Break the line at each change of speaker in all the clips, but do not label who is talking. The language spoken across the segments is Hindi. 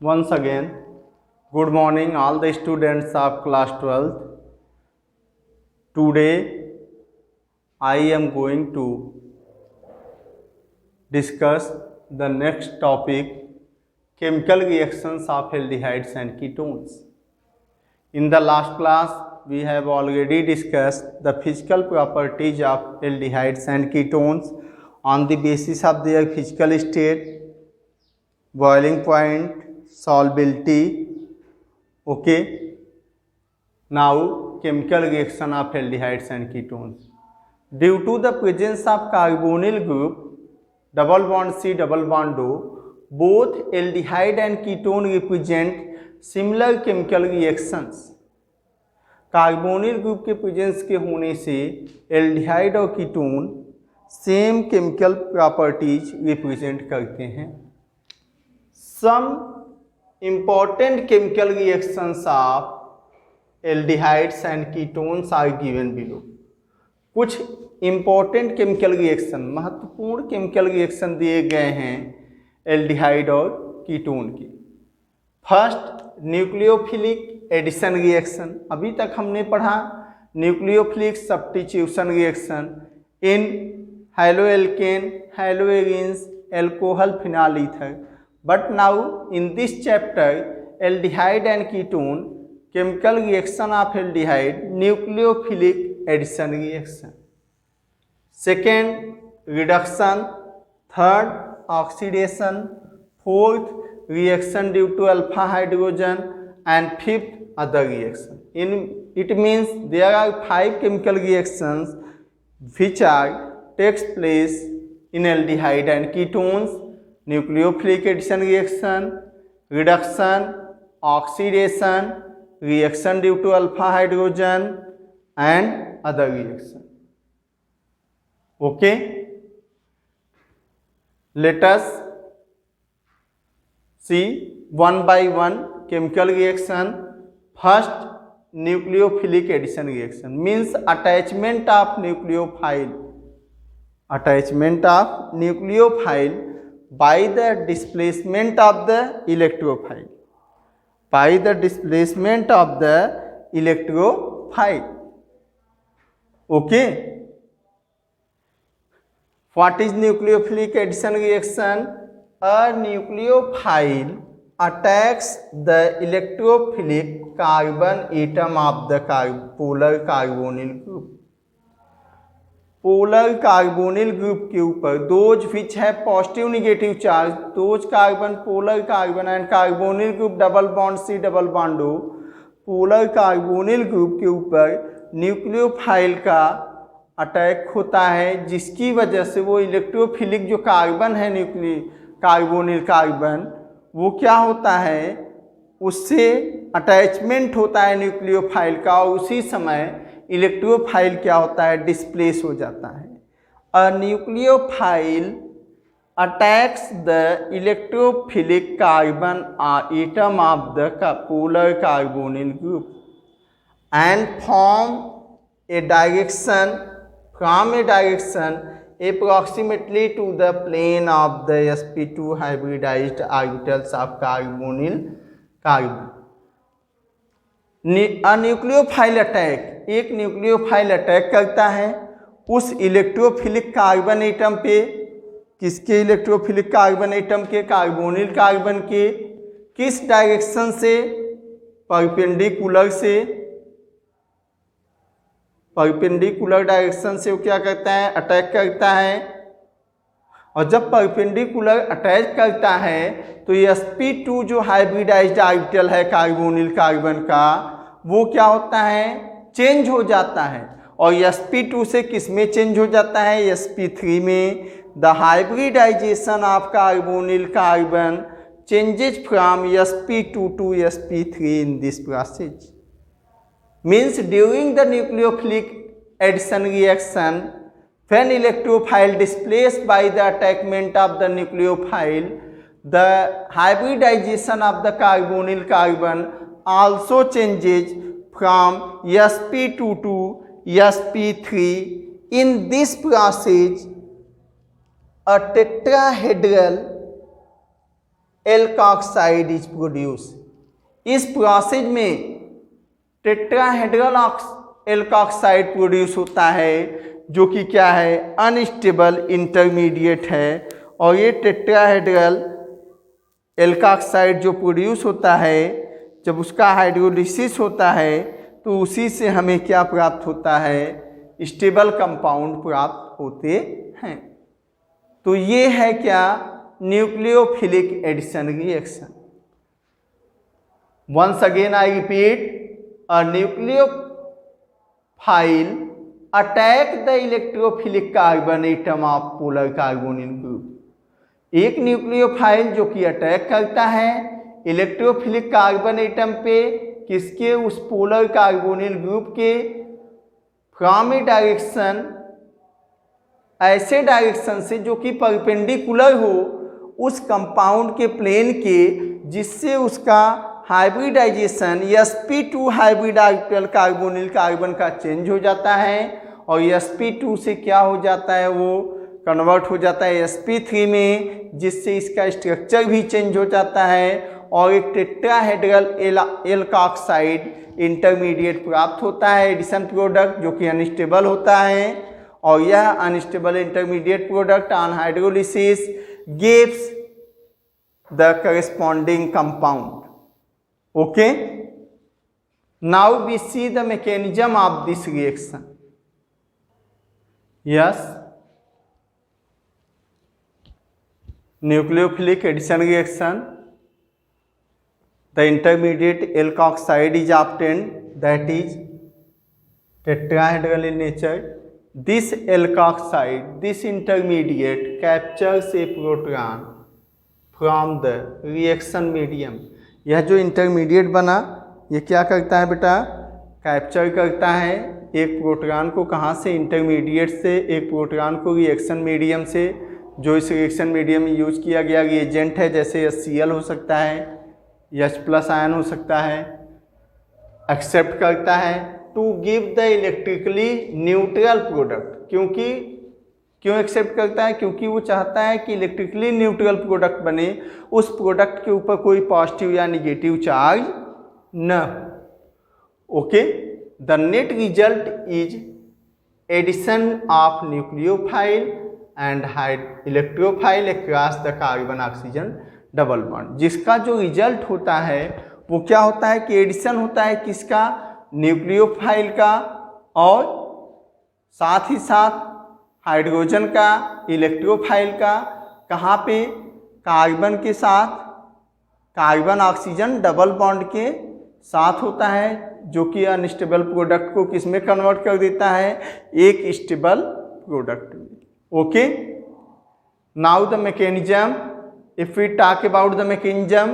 Once again, good morning all the students of class 12th. Today I am going to discuss the next topic, chemical reactions of aldehydes and ketones. In the last class we have already discussed the physical properties of aldehydes and ketones on the basis of their physical state, boiling point, solubility. Okay, now chemical reaction of aldehydes and ketones. Due to the presence of carbonyl group double bond C double bond O, both aldehyde and ketone represent similar chemical reactions. Carbonyl group के प्रेजेंस के होने से एल्डिहाइड और ketone same chemical properties represent करते हैं. सम important chemical reactions of aldehydes and ketones are given below. कुछ important chemical reaction, महत्वपूर्ण chemical reaction दिए गए हैं एल्डिहाइड और कीटोन की. First, nucleophilic addition reaction. अभी तक हमने पढ़ा nucleophilic substitution reaction in haloalkane, haloarenes, alcohol, phenol ether. But now in this chapter, aldehyde and ketone, chemical reaction of aldehyde, nucleophilic addition reaction. Second, reduction. Third, oxidation. Fourth, reaction due to alpha hydrogen. And fifth, other reaction. It means there are 5 chemical reactions which takes place in aldehyde and ketones: nucleophilic addition reaction, reduction, oxidation, reaction due to alpha hydrogen, and other reaction. Okay, let us see one by one chemical reaction. First, nucleophilic addition reaction means attachment of nucleophile by the displacement of the electrophile. Okay, what is nucleophilic addition reaction? A nucleophile attacks the electrophilic carbon atom of the polar carbonyl group. Polar carbonyl group के ऊपर दोज विच है positive negative charge, those carbon, polar carbon and carbonyl group double bond C double bond O, polar carbonyl group के ऊपर न्यूक्लियोफाइल का अटैक होता है, जिसकी वजह से वो इलेक्ट्रोफिलिक जो कार्बन है कार्बोनिल कार्बन, वो क्या होता है, उससे अटैचमेंट होता है न्यूक्लियोफाइल का, और उसी समय इलेक्ट्रोफाइल क्या होता है, डिस्प्लेस हो जाता है. A nucleophile attacks the electrophilic carbon atom of the polar carbonyl group and form A direction approximately to the plane of the sp2 hybridized orbitals of carbonyl carbon. Nucleophile attack, एक न्यूक्लियोफाइल अटैक करता है उस इलेक्ट्रोफिलिक कार्बन एटम पे. किसके इलेक्ट्रोफिलिक कार्बन एटम के? कार्बोनिल कार्बन के. किस डायरेक्शन से? परपेंडिकुलर डायरेक्शन से वो क्या करता है, अटैक करता है. और जब परपेंडिकुलर अटैक करता है तो sp2 जो हाइब्रिडाइज्ड ऑर्बिटल है कार्बोनिल कार्बन का, वो क्या होता है, चेंज हो जाता है. और sp2 से किस में चेंज हो जाता है? sp3 में. The hybridization of carbonyl carbon changes from sp2 to sp3 in this process. Means during the nucleophilic addition reaction, when electrophile displaced by the attachment of the nucleophile, the hybridization of the carbonyl carbon also changes from sp2 to sp3. In this process, a tetrahedral alkoxide is produce. इस प्रोसेस में टेट्राहेड्रल एल्कोक्साइड प्रोड्यूस होता है, जो कि क्या है, अनस्टेबल इंटरमीडिएट है। और ये टेट्राहेड्रल एल्कोक्साइड जो प्रोड्यूस होता है, जब उसका हाइड्रोलिसिस होता है तो उसी से हमें क्या प्राप्त होता है, स्टेबल कंपाउंड प्राप्त होते हैं। तो ये है क्या, nucleophilic addition reaction. Once again I repeat, a nucleophile attack the electrophilic carbon atom of polar carbonyl group. एक न्यूक्लियोफाइल जो कि अटैक करता है इलेक्ट्रोफिलिक कार्बन एटम पे, किसके, उस पोलर कार्बोनिल ग्रुप के, फ्रॉम ए डायरेक्शन, ऐसे डायरेक्शन से जो कि परपेंडिकुलर हो उस कंपाउंड के प्लेन के, जिससे उसका hybridization sp2 hybrid orbital carbonyl carbon का चेंज हो जाता है, और sp2 से क्या हो जाता है, वो कन्वर्ट हो जाता है sp3 में, जिससे इसका स्ट्रक्चर भी चेंज हो जाता है और एक टेट्राहेड्रल एल्कोक्साइड इंटरमीडिएट प्राप्त होता है, एडिशन प्रोडक्ट, जो कि अनस्टेबल होता है। और यह unstable intermediate product on hydrolysis gives the corresponding compound. Okay, now we see the mechanism of this reaction. Yes, nucleophilic addition reaction, the intermediate alkoxide is obtained, that is tetrahedral in nature. This alkoxide, this intermediate captures a proton from the reaction medium. यह जो इंटरमीडिएट बना, ये क्या करता है बेटा, कैप्चर करता है एक प्रोटॉन को। कहाँ से, इंटरमीडिएट से एक प्रोटॉन को रिएक्शन मीडियम से, जो इस रिएक्शन मीडियम में यूज किया गया रिएजेंट है, जैसे HCl हो सकता है, H+ आयन हो सकता है, एक्सेप्ट करता है to give the electrically neutral product. क्यों एक्सेप्ट करता है, क्योंकि वो चाहता है कि इलेक्ट्रिकली न्यूट्रल प्रोडक्ट बने, उस प्रोडक्ट के ऊपर कोई पॉजिटिव या निगेटिव चार्ज न। Okay, the net result is addition of nucleophile and electrophile across the carbon oxygen double bond. जिसका जो रिजल्ट होता है वो क्या होता है कि एडिशन होता है किसका, न्यूक्लियोफाइल का, और साथ ही साथ हाइड्रोजन का, इलेक्ट्रोफाइल का। कहाँ पे, कार्बन के साथ, कार्बन ऑक्सीजन डबल बॉन्ड के साथ होता है, जो कि अनस्टेबल प्रोडक्ट को किस में कन्वर्ट कर देता है, एक स्टेबल प्रोडक्ट में। Okay, now the mechanism, if we talk about the mechanism,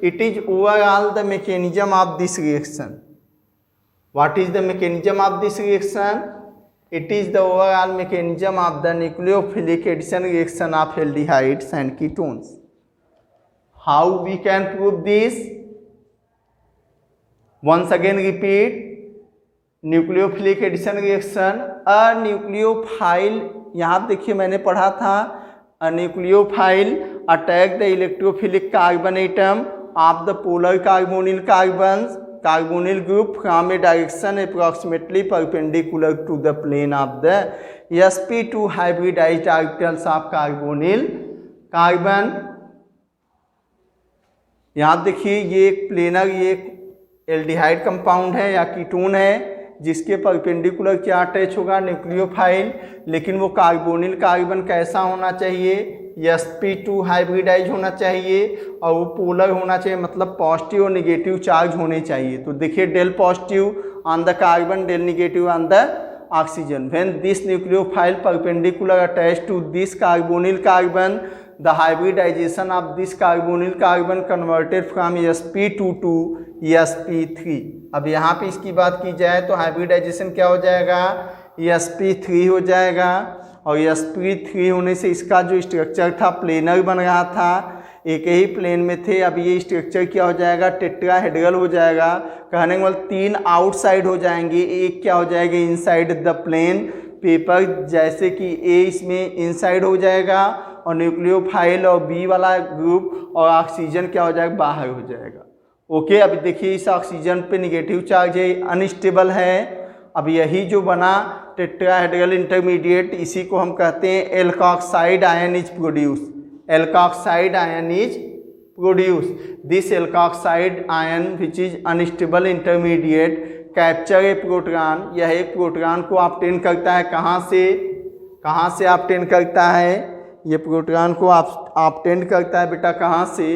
it is overall the mechanism of this reaction. What is the mechanism of this reaction? It is the overall mechanism of the nucleophilic addition reaction of aldehydes and ketones. How we can prove this? Once again repeat, nucleophilic addition reaction, a nucleophile, यहाँ देखिए मैंने पढ़ा था, a nucleophile attack the electrophilic carbon atom of the polar carbonyl group from a direction approximately perpendicular to the plane of the sp2 hybridized orbitals of carbonyl carbon। यहाँ देखिए ये एक प्लेनर, ये एक एल्डिहाइड कंपाउंड है या कीटोन है, जिसके परपेंडिकुलर क्या अटैच होगा, न्यूक्लियोफाइल। लेकिन वो कार्बोनिल कार्बन कैसा होना चाहिए, sp2 हाइब्रिडाइज होना चाहिए, और वो पोलर होना चाहिए, मतलब पॉजिटिव और निगेटिव चार्ज होने चाहिए। तो देखिए del positive on the carbon, del negative on the oxygen. When this nucleophile perpendicular attach to this carbonyl carbon, the hybridization of this carbonyl carbon converted from sp2 to sp3। अब यहाँ पे इसकी बात की जाए तो हाइब्रिडाइजेशन क्या हो जाएगा, sp3 हो जाएगा, और sp3 होने से इसका जो स्ट्रक्चर था प्लेनर बन रहा था, एक ही प्लेन में थे। अब ये स्ट्रक्चर क्या हो जाएगा, टेट्राहेड्रल हो जाएगा। कहने के मतलब 3 आउटसाइड हो जाएंगे, एक क्या हो जाएगा इनसाइड द प्लेन, पेपर जैसे कि ए इसमें इनसाइड हो जाएगा और न्यूक्लियोफाइल और बी वाला ग्रुप और ऑक्सीजन क्या हो जाएगा, बाहर हो जाएगा। ओके, अभी देखिए इस ऑक्सीजन पे निगेटिव चार्ज है, अनस्टेबल है। अब यही जो बना टेट्राहेड्रल इंटरमीडिएट, इसी को हम कहते हैं alkoxide ion is produce. Alkoxide ion is produce. This alkoxide ion which is unstable intermediate capture A proton. यह एक प्रोटॉन को ऑब्टेन करता है। कहाँ से ऑब्टेन करता है? ये प्रोटॉन को ऑब्टेन करता है बेटा कहाँ से?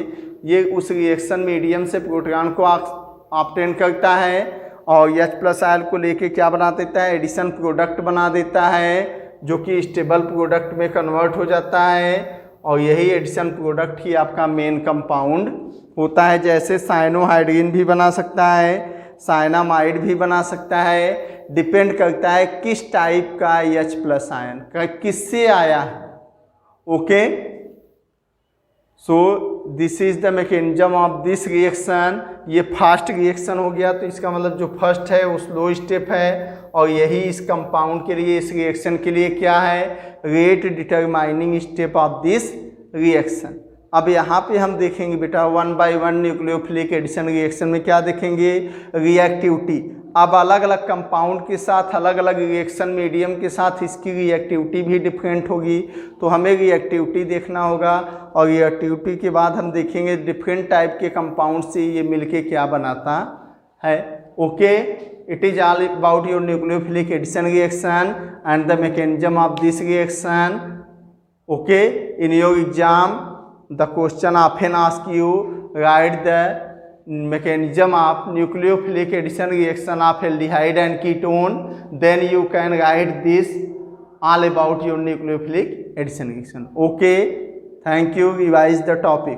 ये उस रिएक्शन मीडियम से प्रोटॉन को ऑब्टेन करता है और H+ आयल को लेके क्या बना देता है, एडिशन प्रोडक्ट बना देता है, जो कि स्टेबल प्रोडक्ट में कन्वर्ट हो जाता है। और यही एडिशन प्रोडक्ट ही आपका मेन कंपाउंड होता है। जैसे साइनोहाइड्रिन भी बना सकता है, साइनामाइड भी बना सकता है, डिपेंड करता है किस टाइप का H+ आयन किससे आया है। Okay, so this is the mechanism of this reaction. ये फास्ट रिएक्शन हो गया, तो इसका मतलब जो फर्स्ट है वो स्लो स्टेप है, और यही इस कंपाउंड के लिए, इस रिएक्शन के लिए क्या है, rate determining step of this reaction. अब यहाँ पे हम देखेंगे बेटा 1 by 1 न्यूक्लियोफिलिक एडिशन रिएक्शन में क्या देखेंगे, रिएक्टिविटी। अब अलग अलग कंपाउंड के साथ अलग अलग रिएक्शन मीडियम के साथ इसकी रिएक्टिविटी भी डिफरेंट होगी, तो हमें रिएक्टिविटी देखना होगा। और रिएक्टिविटी के बाद हम देखेंगे डिफरेंट टाइप के कंपाउंड से ये मिलके क्या बनाता है। Okay, it is all about your nucleophilic addition reaction and the mechanism of this reaction. Okay, in your exam the question often ask you write the mechanism of nucleophilic addition reaction of aldehyde and ketone, then you can write this all about your nucleophilic addition reaction. Okay, thank you, revise the topic.